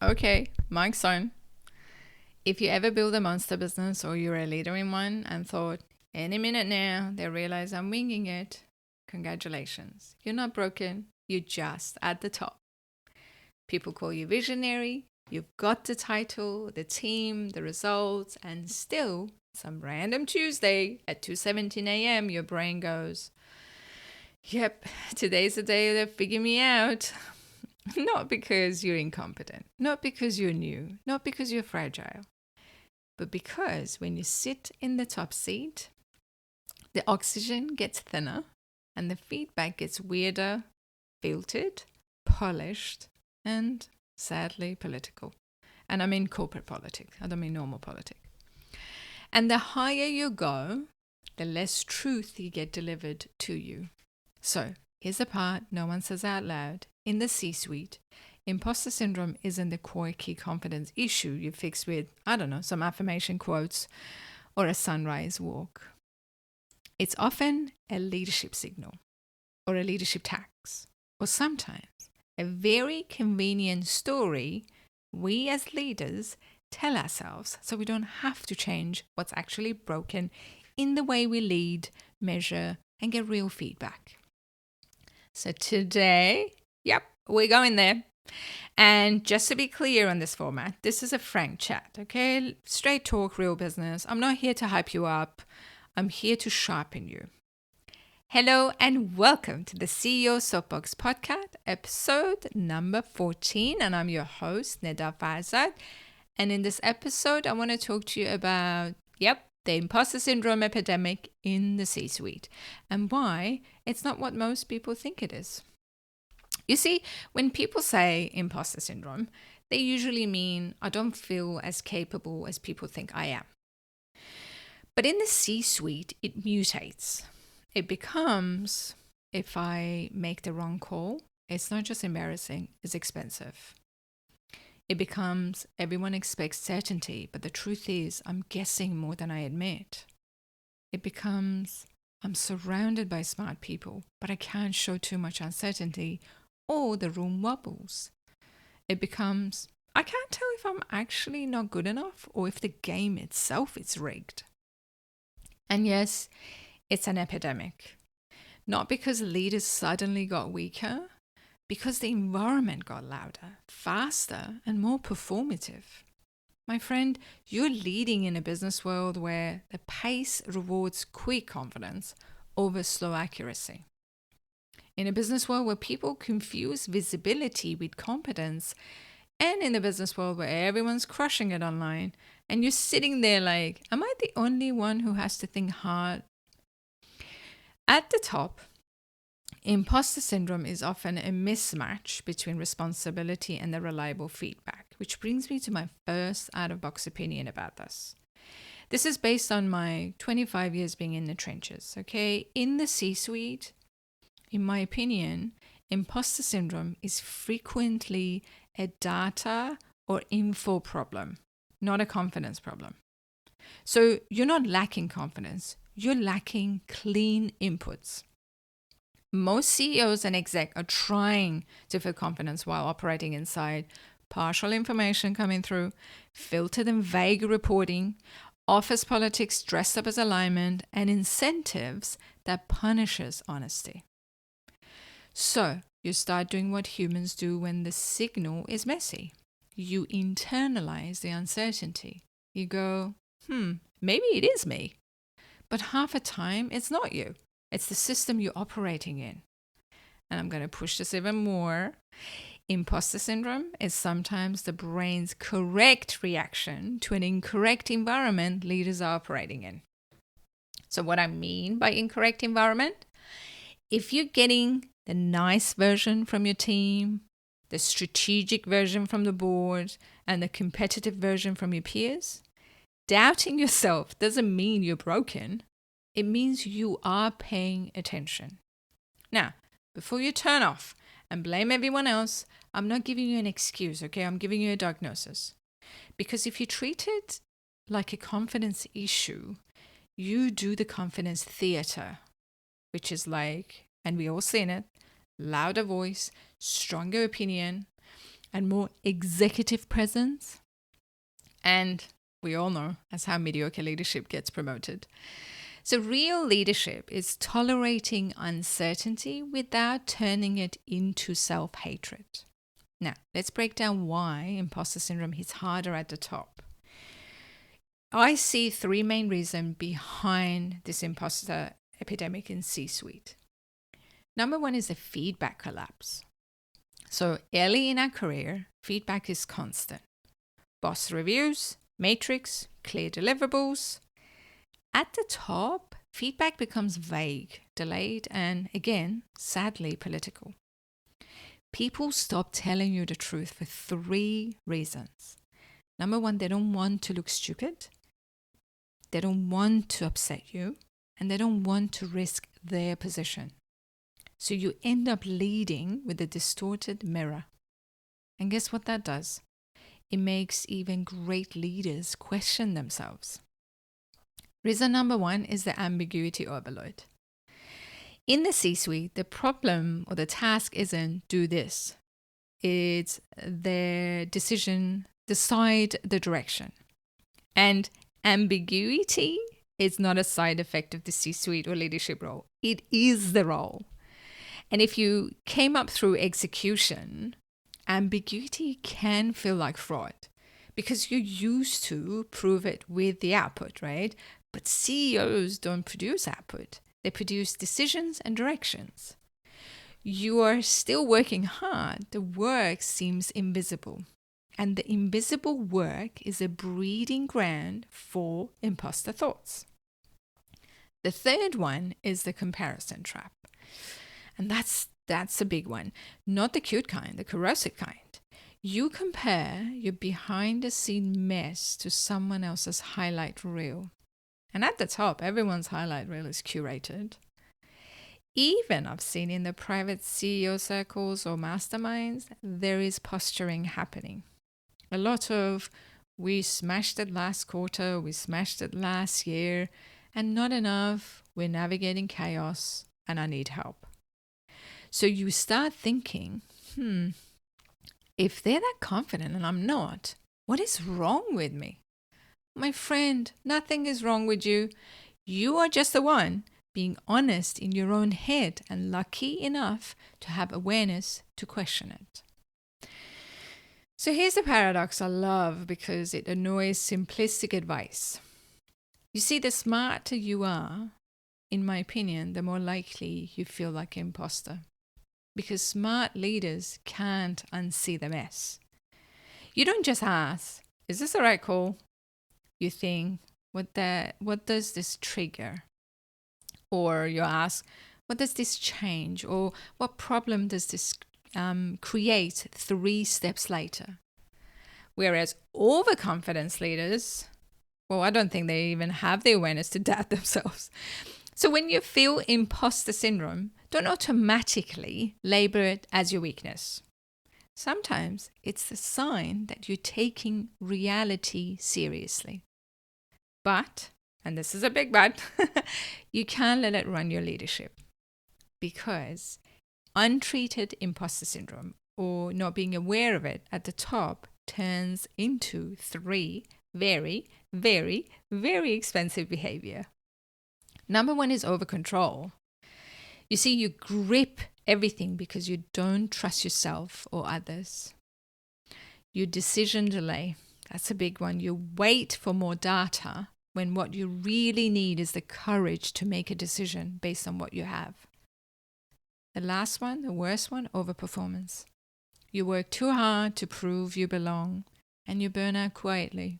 Okay, mic's on. If you ever build a monster business or you're a leader in one and thought, any minute now, they realize I'm winging it, congratulations. You're not broken, you're just at the top. People call you visionary, you've got the title, the team, the results, and still, some random Tuesday at 2:17 a.m., your brain goes, yep, today's the day they figure me out. Not because you're incompetent, not because you're new, not because you're fragile, but because when you sit in the top seat, the oxygen gets thinner and the feedback gets weirder, filtered, polished, and sadly political. And I mean corporate politics, I don't mean normal politics. And the higher you go, the less truth you get delivered to you. So here's the part no one says out loud. In the C-suite, imposter syndrome isn't the quirky confidence issue you fix with, I don't know, some affirmation quotes or a sunrise walk. It's often a leadership signal or a leadership tax, or sometimes a very convenient story we as leaders tell ourselves so we don't have to change what's actually broken in the way we lead, measure, and get real feedback. So today, yep, we're going there. And just to be clear on this format, this is a frank chat, okay? Straight talk, real business. I'm not here to hype you up. I'm here to sharpen you. Hello and welcome to the CEO Soapbox Podcast, episode number 14. And I'm your host, Neda Farzad. And in this episode, I want to talk to you about, the imposter syndrome epidemic in the C-suite and why it's not what most people think it is. You see, when people say imposter syndrome, they usually mean I don't feel as capable as people think I am. But in the C-suite, it mutates. It becomes, if I make the wrong call, it's not just embarrassing, it's expensive. It becomes, everyone expects certainty, but the truth is, I'm guessing more than I admit. It becomes, I'm surrounded by smart people, but I can't show too much uncertainty, or the room wobbles. It becomes, I can't tell if I'm actually not good enough or if the game itself is rigged. And yes, it's an epidemic. Not because leaders suddenly got weaker, because the environment got louder, faster, and more performative. My friend, you're leading in a business world where the pace rewards quick confidence over slow accuracy. In a business world where people confuse visibility with competence, and in a business world where everyone's crushing it online, and you're sitting there like, am I the only one who has to think hard? At the top, imposter syndrome is often a mismatch between responsibility and the reliable feedback, which brings me to my first out-of-box opinion about this. This is based on my 25 years being in the trenches, okay? In the C-suite, in my opinion, imposter syndrome is frequently a data or info problem, not a confidence problem. So you're not lacking confidence, you're lacking clean inputs. Most CEOs and exec are trying to feel confidence while operating inside partial information coming through, filtered and vague reporting, office politics dressed up as alignment, and incentives that punishes honesty. So you start doing what humans do when the signal is messy. You internalize the uncertainty. You go, maybe it is me. But half the time, it's not you. It's the system you're operating in. And I'm going to push this even more. Imposter syndrome is sometimes the brain's correct reaction to an incorrect environment leaders are operating in. So what I mean by incorrect environment, if you're getting the nice version from your team, the strategic version from the board, and the competitive version from your peers, doubting yourself doesn't mean you're broken. It means you are paying attention. Now, before you turn off and blame everyone else, I'm not giving you an excuse, okay? I'm giving you a diagnosis. Because if you treat it like a confidence issue, you do the confidence theater, which is like, and we all seen it, louder voice, stronger opinion, and more executive presence. And we all know that's how mediocre leadership gets promoted. So real leadership is tolerating uncertainty without turning it into self-hatred. Now, let's break down why imposter syndrome hits harder at the top. I see three main reasons behind this imposter epidemic in C-suite. Number one is the feedback collapse. So early in our career, feedback is constant. Boss reviews, matrix, clear deliverables. At the top, feedback becomes vague, delayed, and again, sadly, political. People stop telling you the truth for three reasons. Number one, they don't want to look stupid. They don't want to upset you, and they don't want to risk their position. So you end up leading with a distorted mirror. And guess what that does? It makes even great leaders question themselves. Reason number one is the ambiguity overload. In the C-suite, the problem or the task isn't do this. It's their decision, decide the direction. And ambiguity is not a side effect of the C-suite or leadership role. It is the role. And if you came up through execution, ambiguity can feel like fraud because you're used to prove it with the output, right? But CEOs don't produce output. They produce decisions and directions. You are still working hard. The work seems invisible. And the invisible work is a breeding ground for imposter thoughts. The third one is the comparison trap. And that's a big one. Not the cute kind, the corrosive kind. You compare your behind-the-scene mess to someone else's highlight reel. And at the top, everyone's highlight reel is curated. Even I've seen in the private CEO circles or masterminds, there is posturing happening. A lot of, we smashed it last quarter, we smashed it last year, and not enough, we're navigating chaos, and I need help. So you start thinking, if they're that confident and I'm not, what is wrong with me? My friend, nothing is wrong with you. You are just the one being honest in your own head and lucky enough to have awareness to question it. So here's the paradox I love because it annoys simplistic advice. You see, the smarter you are, in my opinion, the more likely you feel like an imposter. Because smart leaders can't unsee the mess. You don't just ask, is this the right call? You think, what does this trigger? Or you ask, what does this change? Or what problem does this create 3 steps later? Whereas overconfidence leaders, well, I don't think they even have the awareness to doubt themselves. So when you feel imposter syndrome, don't automatically label it as your weakness. Sometimes it's a sign that you're taking reality seriously. But, and this is a big but, you can't let it run your leadership because untreated imposter syndrome or not being aware of it at the top turns into 3 very, very, very expensive behavior. Number 1 is over control. You see, you grip everything because you don't trust yourself or others. You decision delay. That's a big one. You wait for more data when what you really need is the courage to make a decision based on what you have. The last one, the worst one, overperformance. You work too hard to prove you belong and you burn out quietly.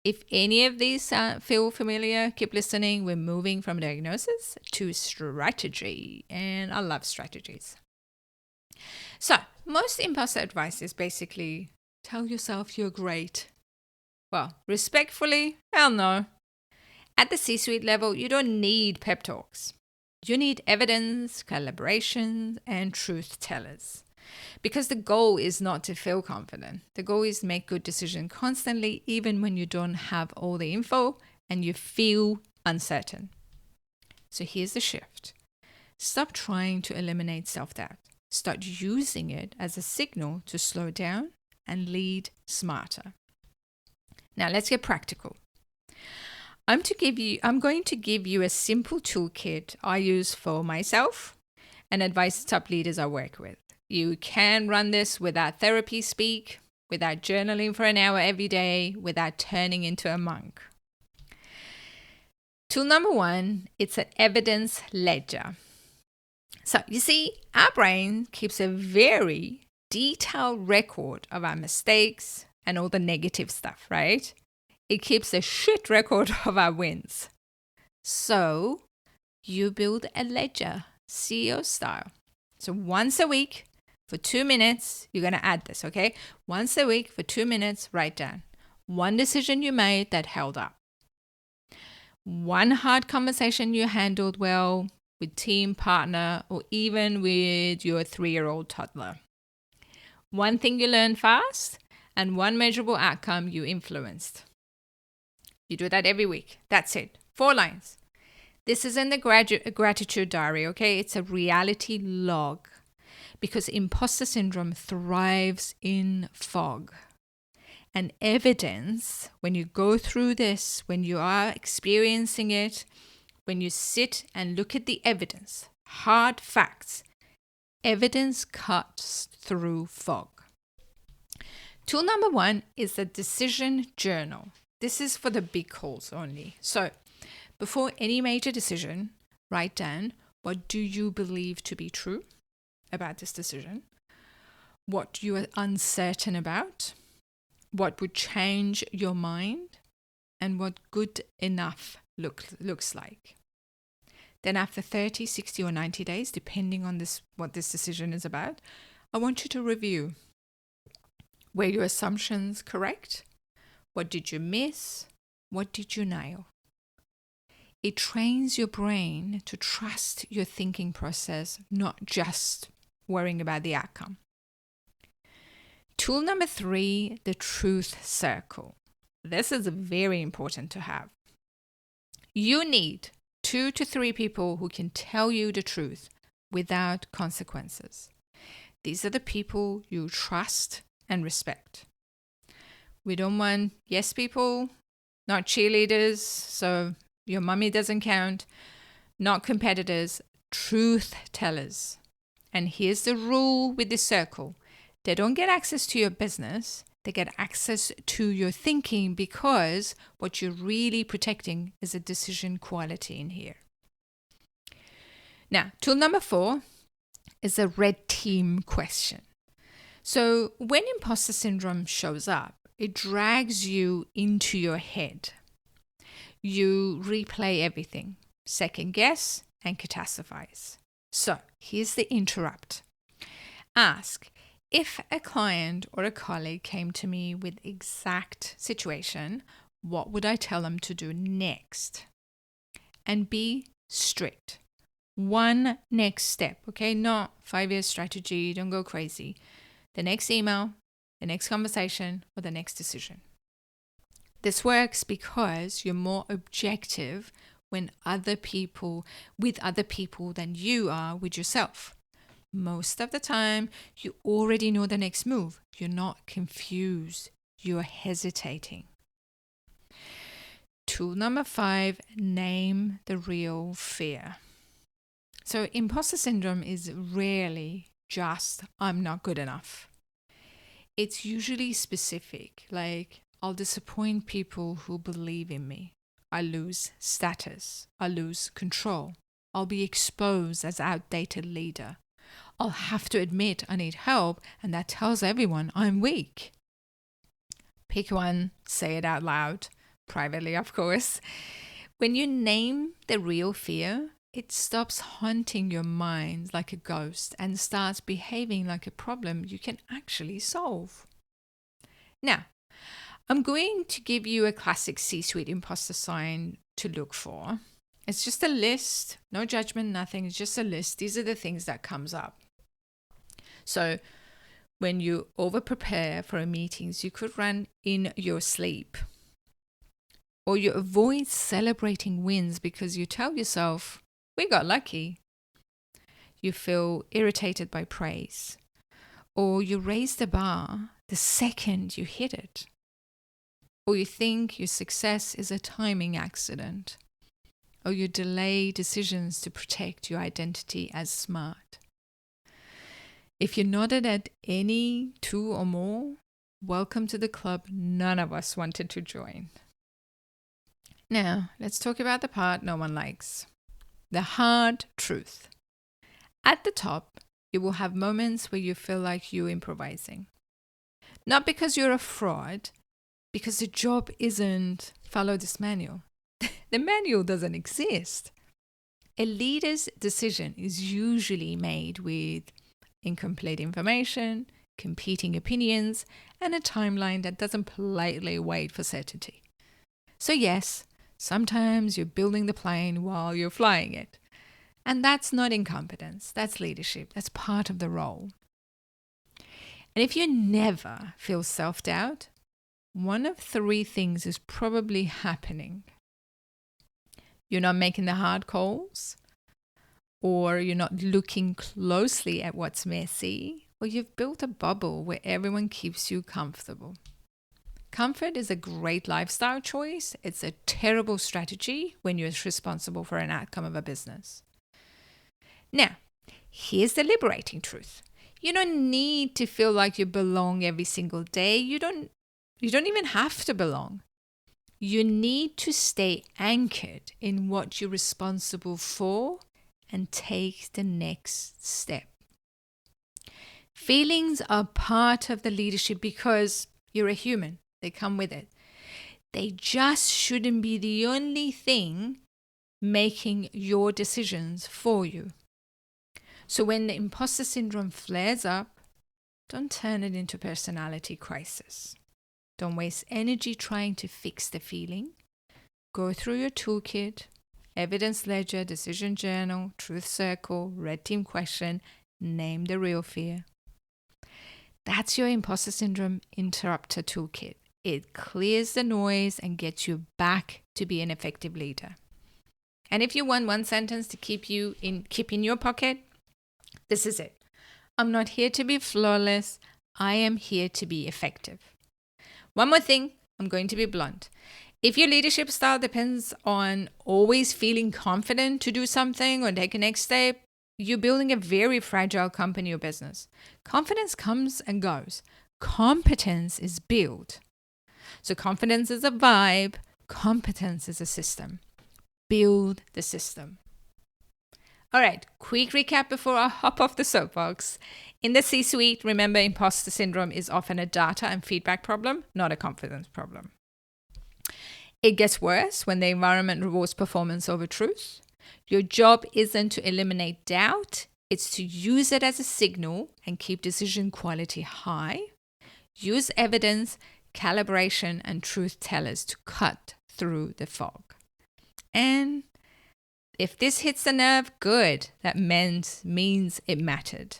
If any of these feel familiar, keep listening. We're moving from diagnosis to strategy, and I love strategies. So, most imposter advice is basically tell yourself you're great. Well, respectfully, hell no. At the C-suite level, you don't need pep talks. You need evidence, collaboration, and truth tellers. Because the goal is not to feel confident. The goal is to make good decisions constantly, even when you don't have all the info and you feel uncertain. So here's the shift. Stop trying to eliminate self-doubt. Start using it as a signal to slow down and lead smarter. Now let's get practical. I'm going to give you a simple toolkit I use for myself and advise the top leaders I work with. You can run this without therapy speak, without journaling for an hour every day, without turning into a monk. Tool number 1, it's an evidence ledger. So you see, our brain keeps a very detailed record of our mistakes and all the negative stuff, right? It keeps a shit record of our wins. So you build a ledger, CEO style. So once a week for 2 minutes, you're going to add this, okay? Once a week for 2 minutes, write down one decision you made that held up. One hard conversation you handled well with team, partner, or even with your 3-year-old toddler. One thing you learned fast and one measurable outcome you influenced. You do that every week. That's it. 4 lines. This isn't a gratitude diary, okay? It's a reality log because imposter syndrome thrives in fog. And evidence, when you go through this, when you are experiencing it, when you sit and look at the evidence, hard facts, evidence cuts through fog. Tool number 1 is the decision journal. This is for the big calls only. So before any major decision, write down what do you believe to be true about this decision, what you are uncertain about, what would change your mind, and what good enough looks like. Then after 30, 60, or 90 days, depending on what this decision is about, I want you to review. Were your assumptions correct? What did you miss? What did you nail? It trains your brain to trust your thinking process, not just worrying about the outcome. Tool number 3, the truth circle. This is very important to have. You need 2 to 3 people who can tell you the truth without consequences. These are the people you trust and respect. We don't want yes people, not cheerleaders, so your mummy doesn't count, not competitors, truth tellers. And here's the rule with this circle. They don't get access to your business, they get access to your thinking because what you're really protecting is a decision quality in here. Now, tool number 4 is a red team question. So when imposter syndrome shows up, it drags you into your head. You replay everything, second guess, and catastrophize. So here's the interrupt. Ask, if a client or a colleague came to me with exact situation, what would I tell them to do next? And be strict. One next step, okay? Not 5-year strategy, don't go crazy. The next email, the next conversation, or the next decision. This works because you're more objective with other people than you are with yourself. Most of the time, you already know the next move. You're not confused. You're hesitating. Tool number 5, name the real fear. So imposter syndrome is rarely just, I'm not good enough. It's usually specific, like I'll disappoint people who believe in me. I lose status. I lose control. I'll be exposed as outdated leader. I'll have to admit I need help, and that tells everyone I'm weak. Pick one, say it out loud, privately, of course. When you name the real fear, it stops haunting your mind like a ghost and starts behaving like a problem you can actually solve. Now, I'm going to give you a classic C-suite imposter sign to look for. It's just a list, no judgment, nothing. It's just a list. These are the things that comes up. So when you over-prepare for a meetings, you could run in your sleep. Or you avoid celebrating wins because you tell yourself, we got lucky. you feel irritated by praise, or you raise the bar the second you hit it, or you think your success is a timing accident, or you delay decisions to protect your identity as smart. If you nodded at any two or more, welcome to the club none of us wanted to join. Now, let's talk about the part no one likes. The hard truth. At the top, you will have moments where you feel like you're improvising. Not because you're a fraud, because the job isn't follow this manual. The manual doesn't exist. A leader's decision is usually made with incomplete information, competing opinions, and a timeline that doesn't politely wait for certainty. So yes, sometimes you're building the plane while you're flying it. And that's not incompetence, that's leadership, that's part of the role. And if you never feel self-doubt, one of three things is probably happening. You're not making the hard calls, or you're not looking closely at what's messy, or you've built a bubble where everyone keeps you comfortable. Comfort is a great lifestyle choice. It's a terrible strategy when you're responsible for an outcome of a business. Now, here's the liberating truth. You don't need to feel like you belong every single day. You don't even have to belong. You need to stay anchored in what you're responsible for and take the next step. Feelings are part of the leadership because you're a human. They come with it. They just shouldn't be the only thing making your decisions for you. So when the imposter syndrome flares up, don't turn it into personality crisis. Don't waste energy trying to fix the feeling. Go through your toolkit, evidence ledger, decision journal, truth circle, red team question, name the real fear. That's your imposter syndrome interrupter toolkit. It clears the noise and gets you back to be an effective leader. And if you want one sentence to keep in your pocket, this is it. I'm not here to be flawless. I am here to be effective. One more thing, I'm going to be blunt. If your leadership style depends on always feeling confident to do something or take a next step, you're building a very fragile company or business. Confidence comes and goes. Competence is built. So confidence is a vibe. Competence is a system. Build the system. All right, quick recap before I hop off the soapbox. In the C-suite, remember, imposter syndrome is often a data and feedback problem, not a confidence problem. It gets worse when the environment rewards performance over truth. Your job isn't to eliminate doubt, it's to use it as a signal and keep decision quality high. Use evidence, calibration, and truth tellers to cut through the fog. And if this hits the nerve, good. That means it mattered.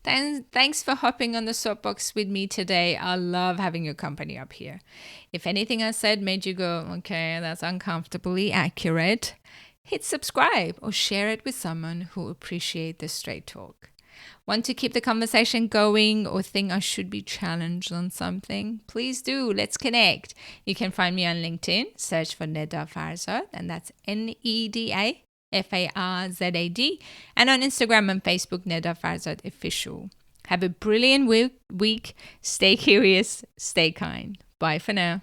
Thanks for hopping on the soapbox with me today. I love having your company up here. If anything I said made you go, okay, that's uncomfortably accurate, hit subscribe or share it with someone who appreciates the straight talk. Want to keep the conversation going or think I should be challenged on something? Please do. Let's connect. You can find me on LinkedIn. Search for Neda Farzad, and that's NEDA. Farzad, and on Instagram and Facebook, Neda Farzad Official. Have a brilliant week. Stay curious, stay kind. Bye for now.